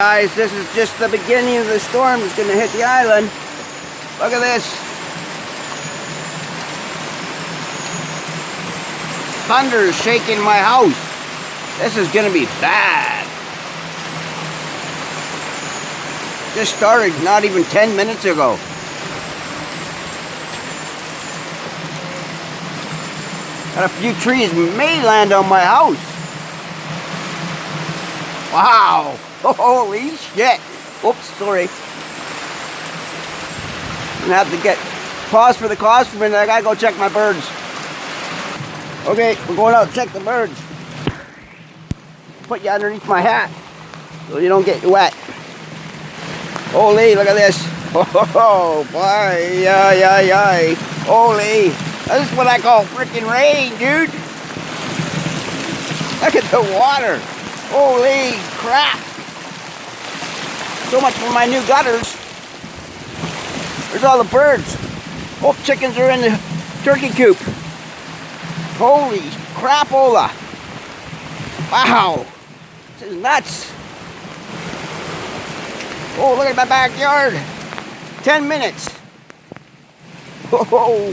Guys, this is just the beginning of the storm that's going to hit the island. Look at this. Thunder is shaking my house. This is going to be bad. Just started not even 10 minutes ago. Got a few trees may land on my house. Wow. Holy shit. Oops, sorry. I'm gonna have to pause for the cause for a minute. I gotta go check my birds. Okay, we're going out to check the birds. Put you underneath my hat so you don't get wet. Holy, look at this. Oh boy, yay. Holy, this is what I call freaking rain, dude. Look at the water. Holy crap. So much for my new gutters. Where's all the birds? Oh, chickens are in the turkey coop. Holy crapola. Wow. This is nuts. Oh, look at my backyard. 10 minutes. Holy.